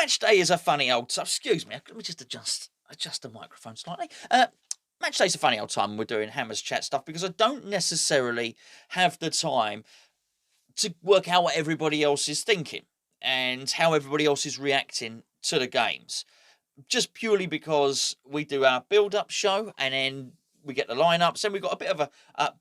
Match day is a funny old time. Excuse me, let me just adjust the microphone slightly. Match day's a funny old time when we're doing Hammers Chat stuff because I don't necessarily have the time to work out what everybody else is thinking and how everybody else is reacting to the games. Just purely because we do our build-up show and then we get the lineups, and we've got a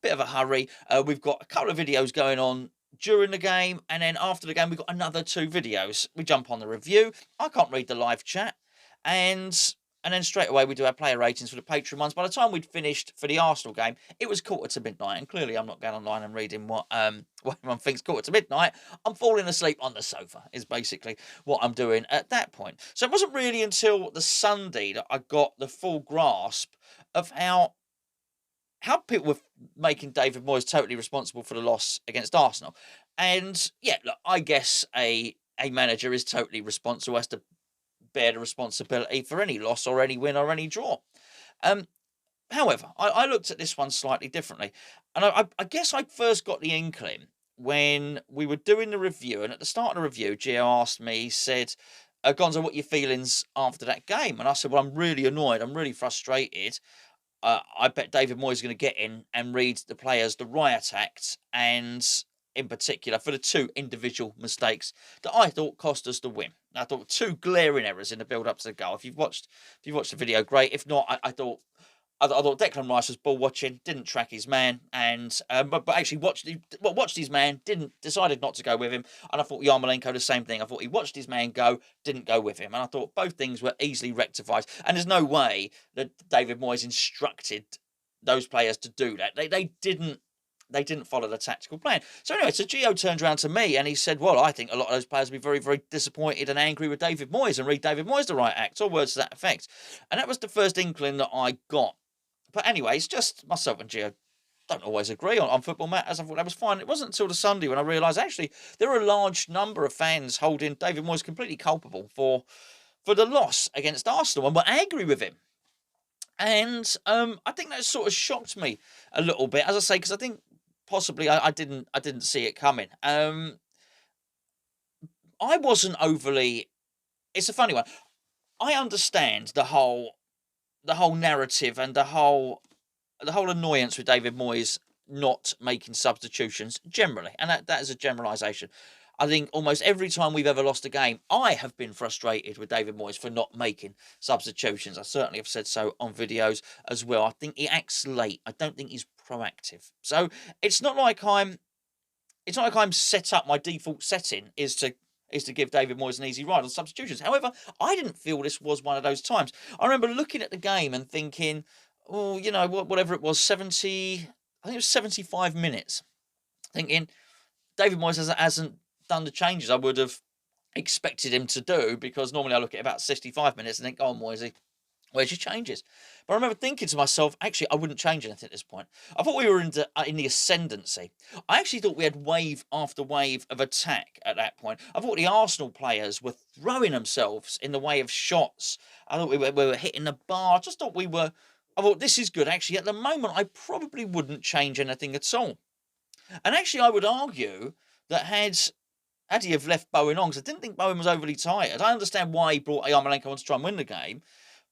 bit of a hurry. We've got a couple of videos going on during the game, and then after the game we've got another 2 videos. We jump on the review. I can't read the live chat, and then straight away we do our player ratings for the Patreon ones. By the time we'd finished for the Arsenal game, it was 1:45, and clearly I'm not going online and reading what everyone thinks 1:45. I'm falling asleep on the sofa is basically what I'm doing at that point. So it wasn't really until the Sunday that I got the full grasp of how people were making David Moyes totally responsible for the loss against Arsenal. And yeah, look, I guess a manager is totally responsible, has to bear the responsibility for any loss or any win or any draw. However, I looked at this one slightly differently. And I guess I first got the inkling when we were doing the review. And at the start of the review, Gio asked me, he said, Gonzo, what are your feelings after that game? And I said, well, I'm really annoyed. I'm really frustrated. I bet David Moyes is going to get in and read the players the riot act, and in particular for the 2 individual mistakes that I thought cost us the win. I thought 2 glaring errors in the build-up to the goal. If you've watched the video, great. If not, I thought Declan Rice was ball watching, didn't track his man, and but actually watched his man, decided not to go with him. And I thought Yarmolenko the same thing. I thought he watched his man go, didn't go with him, and I thought both things were easily rectified. And there's no way that David Moyes instructed those players to do that. They didn't follow the tactical plan. So anyway, so Gio turned around to me and he said, well, I think a lot of those players will be very, very disappointed and angry with David Moyes and read David Moyes the right act, or words to that effect. And that was the first inkling that I got. But anyway, it's just myself and Gio don't always agree on football matters. I thought that was fine. It wasn't until the Sunday when I realised actually there are a large number of fans holding David Moyes completely culpable for the loss against Arsenal and were angry with him. And I think that sort of shocked me a little bit, as I say, because I think possibly I didn't see it coming. I wasn't overly. It's a funny one. I understand the whole narrative and the whole annoyance with David Moyes not making substitutions generally, and that is a generalisation. I think almost every time we've ever lost a game, I have been frustrated with David Moyes for not making substitutions. I certainly have said so on videos as well. I think he acts late. I don't think he's proactive. So it's not like I'm set up. My default setting is to give David Moyes an easy ride on substitutions. However, I didn't feel this was one of those times. I remember looking at the game and thinking, oh, you know, whatever it was, 70, I think it was 75 minutes, thinking David Moyes hasn't done the changes I would have expected him to do, because normally I look at about 65 minutes and think, oh, Moyes, where's your changes? But I remember thinking to myself, actually, I wouldn't change anything at this point. I thought we were in the ascendancy. I actually thought we had wave after wave of attack at that point. I thought the Arsenal players were throwing themselves in the way of shots. I thought we were hitting the bar. I just thought I thought this is good. Actually, at the moment, I probably wouldn't change anything at all. And actually, I would argue that had he have left Bowen on, because I didn't think Bowen was overly tired. I understand why he brought Yarmolenko on to try and win the game.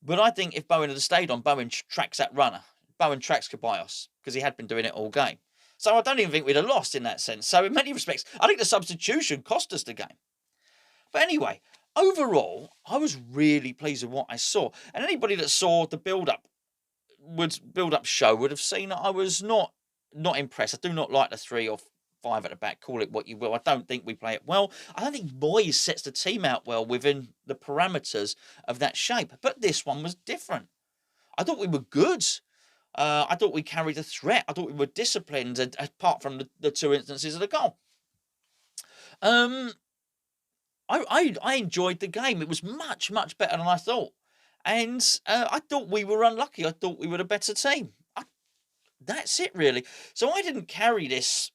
But I think if Bowen had stayed on, Bowen tracks that runner. Bowen tracks Ceballos, because he had been doing it all game. So I don't even think we'd have lost in that sense. So in many respects, I think the substitution cost us the game. But anyway, overall, I was really pleased with what I saw. And anybody that saw the build-up show would have seen that I was not impressed. I do not like the 3 or 5 at the back, call it what you will. I don't think we play it well. I don't think Moyes sets the team out well within the parameters of that shape. But this one was different. I thought we were good. I thought we carried a threat. I thought we were disciplined, apart from the 2 instances of the goal. I enjoyed the game. It was much, much better than I thought. And I thought we were unlucky. I thought we were the better team. That's it, really. So I didn't carry this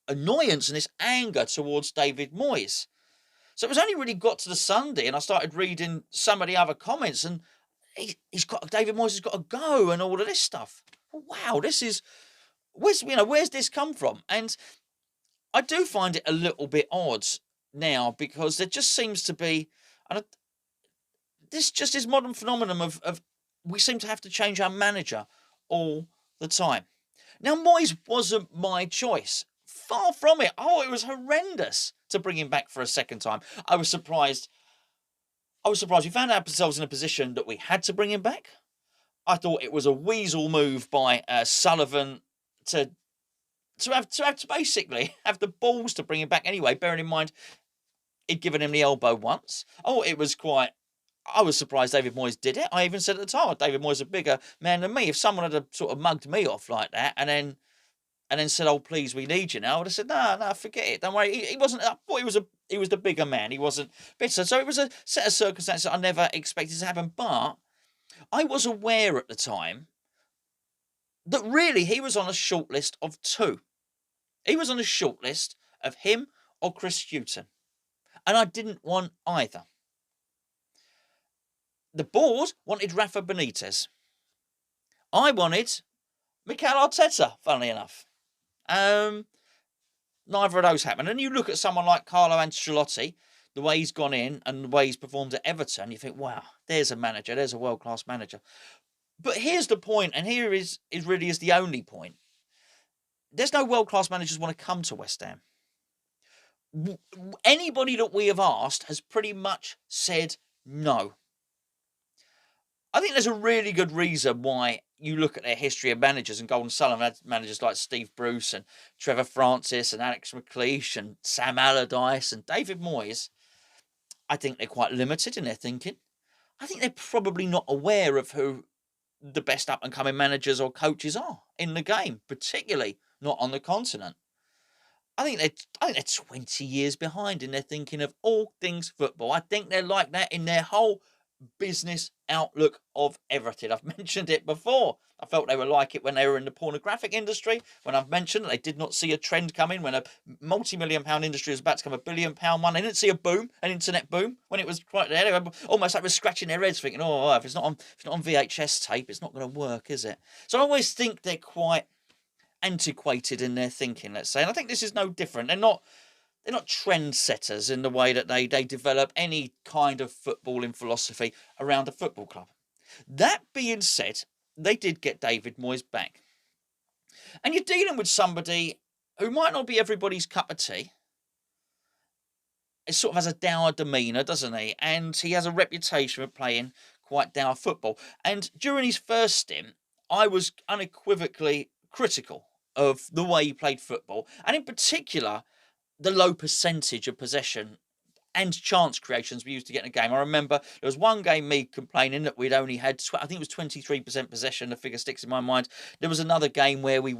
annoyance and this anger towards David Moyes. So it was only really got to the Sunday and I started reading some of the other comments, and David Moyes has got to go and all of this stuff. Wow, where's this come from? And I do find it a little bit odd now, because there just seems to be, and this just is modern phenomenon of we seem to have to change our manager all the time. Now, Moyes wasn't my choice. Far from it. Oh, it was horrendous to bring him back for a second time. I was surprised. We found ourselves in a position that we had to bring him back. I thought it was a weasel move by Sullivan to have to basically have the balls to bring him back anyway. Bearing in mind he'd given him the elbow once. Oh, it was quite. I was surprised David Moyes did it. I even said at the time, David Moyes is a bigger man than me. If someone had sort of mugged me off like that and then said, "Oh, please, we need you now," I would have said, "No, forget it. Don't worry." He wasn't. I thought he was the bigger man. He wasn't bitter. So it was a set of circumstances that I never expected to happen. But I was aware at the time that really he was on a short list of two. He was on a short list of him or Chris Hughton, and I didn't want either. The board wanted Rafa Benitez. I wanted Mikel Arteta, funnily enough. Neither of those happened. And you look at someone like Carlo Ancelotti, the way he's gone in and the way he's performed at Everton, you think, wow, there's a manager, there's a world-class manager. But here's the point, and here is really the only point. There's no world-class managers want to come to West Ham. Anybody that we have asked has pretty much said no. I think there's a really good reason why you look at their history of managers, and Golden Sullivan had managers like Steve Bruce and Trevor Francis and Alex McLeish and Sam Allardyce and David Moyes. I think they're quite limited in their thinking. I think they're probably not aware of who the best up-and-coming managers or coaches are in the game, particularly not on the continent. I think they're 20 years behind in their thinking of all things football. I think they're like that in their whole business outlook of everything. I've mentioned it before. I felt they were like it when they were in the pornographic industry, when I've mentioned that they did not see a trend coming, when a multi-million-pound industry was about to become a billion-pound one. They didn't see a boom, an internet boom, when it was right there. They were almost like they were scratching their heads thinking, oh, if it's not on VHS tape, it's not going to work, is it? So I always think they're quite antiquated in their thinking, let's say. And I think this is no different. They're not trendsetters in the way that they develop any kind of footballing philosophy around a football club. That being said, they did get David Moyes back. And you're dealing with somebody who might not be everybody's cup of tea. He sort of has a dour demeanour, doesn't he? And he has a reputation for playing quite dour football. And during his first stint, I was unequivocally critical of the way he played football. And in particular, the low percentage of possession and chance creations we used to get in a game. I remember there was one game me complaining that we'd only had, I think it was 23% possession, the figure sticks in my mind. There was another game where we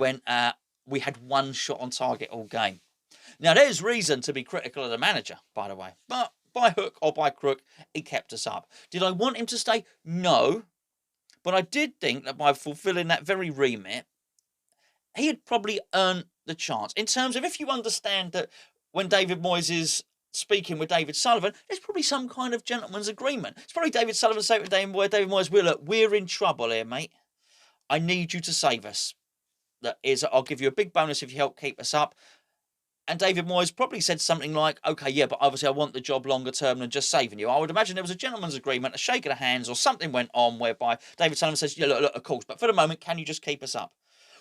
had one shot on target all game. Now, there's reason to be critical of the manager, by the way. But by hook or by crook, he kept us up. Did I want him to stay? No. But I did think that by fulfilling that very remit, he had probably earned the chance. In terms of, if you understand that when David Moyes is speaking with David Sullivan, there's probably some kind of gentleman's agreement. It's probably David Sullivan saying to David Moyes, we're in trouble here, mate. I need you to save us. I'll give you a big bonus if you help keep us up. And David Moyes probably said something like, okay, yeah, but obviously I want the job longer term than just saving you. I would imagine there was a gentleman's agreement, a shake of the hands, or something went on whereby David Sullivan says, yeah, look, of course, but for the moment, can you just keep us up?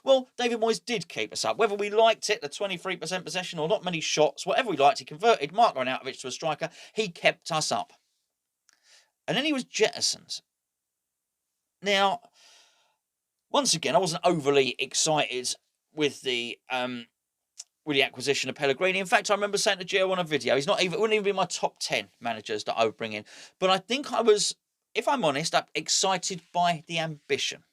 Well, David Moyes did keep us up. Whether we liked it, the 23% possession or not many shots, whatever we liked, he converted Marko Arnautovic to a striker. He kept us up. And then he was jettisoned. Now, once again, I wasn't overly excited with the acquisition of Pellegrini. In fact, I remember saying to Gio on a video, it wouldn't even be my top 10 managers that I would bring in. But I think I was, if I'm honest, excited by the ambition.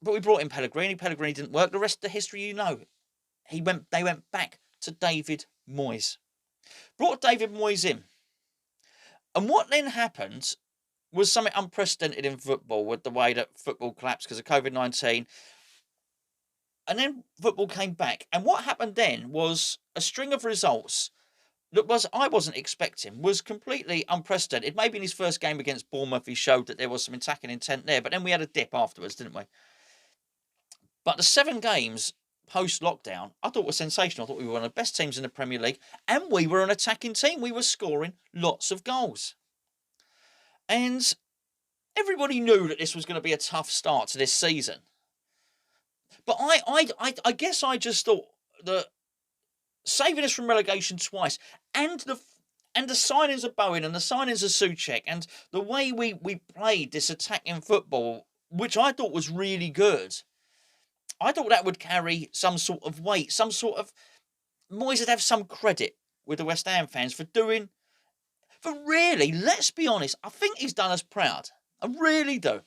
But we brought in Pellegrini. Pellegrini didn't work. The rest of the history, you know. They went back to David Moyes. Brought David Moyes in. And what then happened was something unprecedented in football, with the way that football collapsed because of COVID-19. And then football came back. And what happened then was a string of results that I wasn't expecting, was completely unprecedented. Maybe in his first game against Bournemouth, he showed that there was some attacking intent there. But then we had a dip afterwards, didn't we? But the 7 games post-lockdown, I thought was sensational. I thought we were one of the best teams in the Premier League, and we were an attacking team. We were scoring lots of goals. And everybody knew that this was going to be a tough start to this season. But I guess I just thought that saving us from relegation twice, and the signings of Bowen and the signings of Souček, and the way we played this attacking football, which I thought was really good, I thought that would carry some sort of weight, some sort of... Moyes would have some credit with the West Ham fans for really, let's be honest, I think he's done us proud. I really do.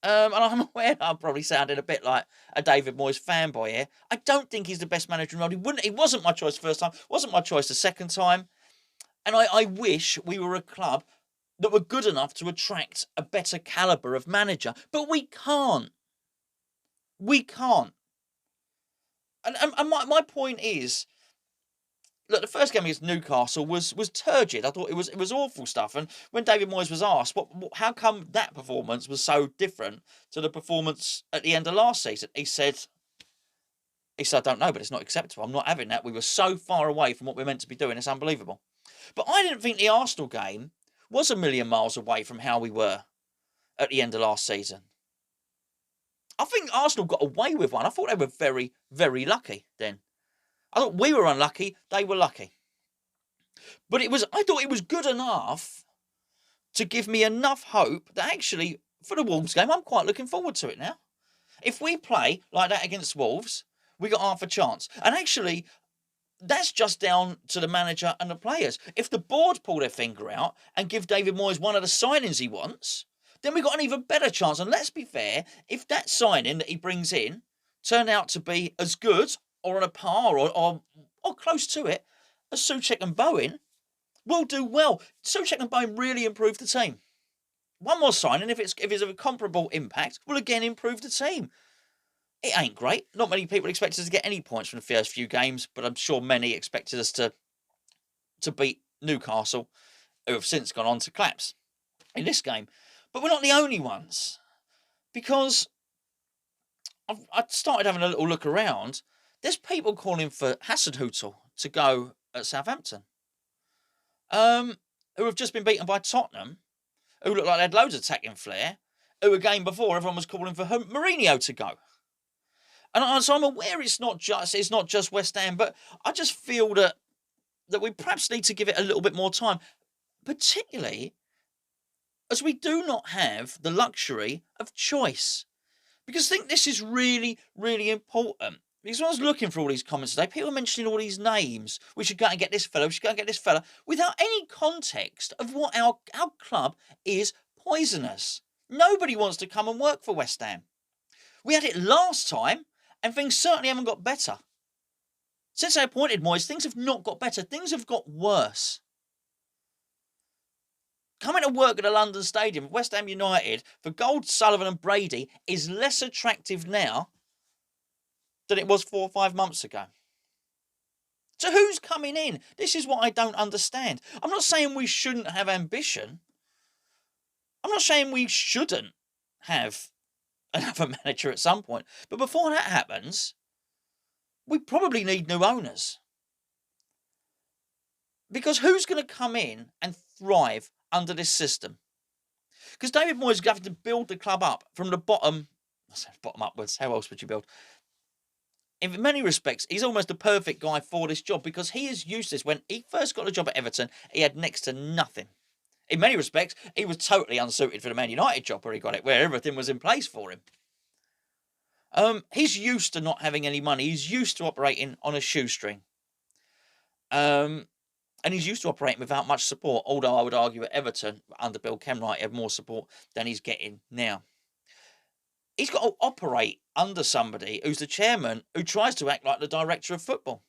And I'm aware I'm probably sounding a bit like a David Moyes fanboy here. I don't think he's the best manager in the world. He wasn't my choice the first time, wasn't my choice the second time. And I wish we were a club that were good enough to attract a better calibre of manager. But we can't. We can't. And my point is, look, the first game against Newcastle was turgid. I thought it was awful stuff. And when David Moyes was asked, how come that performance was so different to the performance at the end of last season, he said, I don't know, but it's not acceptable. I'm not having that. We were so far away from what we're meant to be doing. It's unbelievable. But I didn't think the Arsenal game was a million miles away from how we were at the end of last season. I think Arsenal got away with one. I thought they were very, very lucky then. I thought we were unlucky, they were lucky. But I thought it was good enough to give me enough hope that actually, for the Wolves game, I'm quite looking forward to it now. If we play like that against Wolves, we got half a chance. And actually, that's just down to the manager and the players. If the board pull their finger out and give David Moyes one of the signings he wants, then we've got an even better chance. And let's be fair, if that signing that he brings in turned out to be as good or on a par or close to it as Souček and Bowen, we'll do well. Souček and Bowen really improved the team. One more signing, if it's of a comparable impact, will again improve the team. It ain't great. Not many people expected us to get any points from the first few games, but I'm sure many expected us to beat Newcastle, who have since gone on to collapse in this game. But we're not the only ones, because I started having a little look around. There's people calling for Hasenhüttl to go at Southampton, who have just been beaten by Tottenham, who look like they had loads of attacking flair, who a game before everyone was calling for Mourinho to go. And so I'm aware it's not just West Ham, but I just feel that we perhaps need to give it a little bit more time, particularly as we do not have the luxury of choice. Because I think this is really, really important. Because when I was looking for all these comments today, people are mentioning all these names. We should go and get this fella, we should go and get this fella, without any context of what our club is poisonous. Nobody wants to come and work for West Ham. We had it last time, and things certainly haven't got better. Since they appointed Moyes, things have not got better. Things have got worse. Coming to work at a London stadium, West Ham United, for Gold, Sullivan and Brady is less attractive now than it was 4 or 5 months ago. So who's coming in? This is what I don't understand. I'm not saying we shouldn't have ambition. I'm not saying we shouldn't have another manager at some point. But before that happens, we probably need new owners. Because who's going to come in and thrive under this system? Because David Moyes is going to have to build the club up from the bottom upwards. How else would you build? In many respects, he's almost the perfect guy for this job, because he is used to this. When he first got the job at Everton, he had next to nothing. In many respects, he was totally unsuited for the Man United job where he got it, where everything was in place for him. He's used to not having any money. He's used to operating on a shoestring. And he's used to operating without much support, although I would argue at Everton, under Bill Kenwright, he had more support than he's getting now. He's got to operate under somebody who's the chairman, who tries to act like the director of football.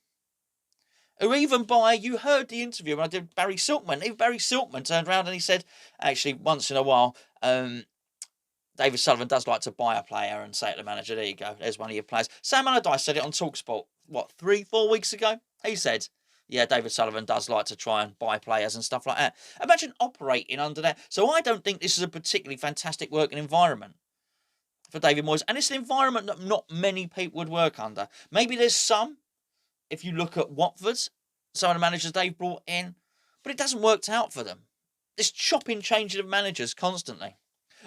Who even you heard the interview when I did Barry Silkman. Even Barry Silkman turned around and he said, actually, once in a while, David Sullivan does like to buy a player and say to the manager, there you go, there's one of your players. Sam Allardyce said it on TalkSport, 3-4 weeks ago? He said, yeah, David Sullivan does like to try and buy players and stuff like that. Imagine operating under that. So I don't think this is a particularly fantastic working environment for David Moyes, and it's an environment that not many people would work under. Maybe there's some, if you look at Watford, some of the managers they've brought in, but it doesn't work out for them. This chopping, changing of managers constantly.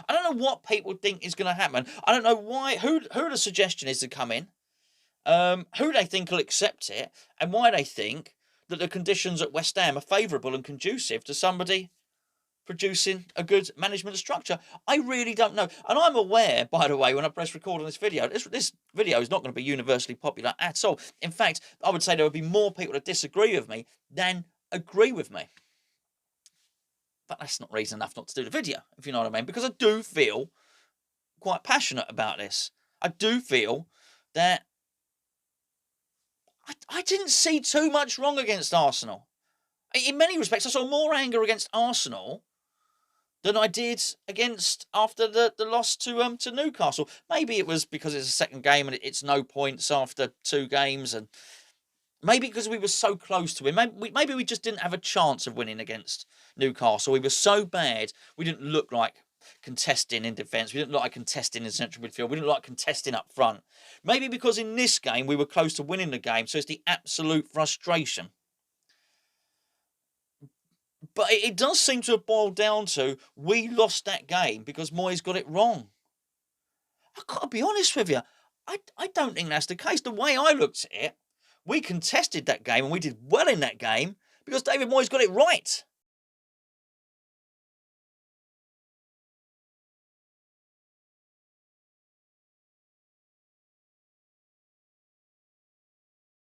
I don't know what people think is going to happen. I don't know why, who the suggestion is to come in, who they think will accept it, and why they think that the conditions at West Ham are favourable and conducive to somebody producing a good management structure. I really don't know. And I'm aware, by the way, when I press record on this video, this video is not going to be universally popular at all. In fact, I would say there would be more people that disagree with me than agree with me. But that's not reason enough not to do the video, if you know what I mean, because I do feel quite passionate about this. I do feel that I didn't see too much wrong against Arsenal. In many respects, I saw more anger against Arsenal than I did against after the loss to Newcastle. Maybe it was because it's a second game and it's no points after 2 games, and maybe because we were so close to him. Maybe we just didn't have a chance of winning against Newcastle. We were so bad, we didn't look like contesting in defence. We didn't look like contesting in central midfield. We didn't look like contesting up front. Maybe because in this game we were close to winning the game, so it's the absolute frustration. But it does seem to have boiled down to we lost that game because Moyes got it wrong. I've got to be honest with you. I don't think that's the case. The way I looked at it, we contested that game and we did well in that game because David Moyes got it right.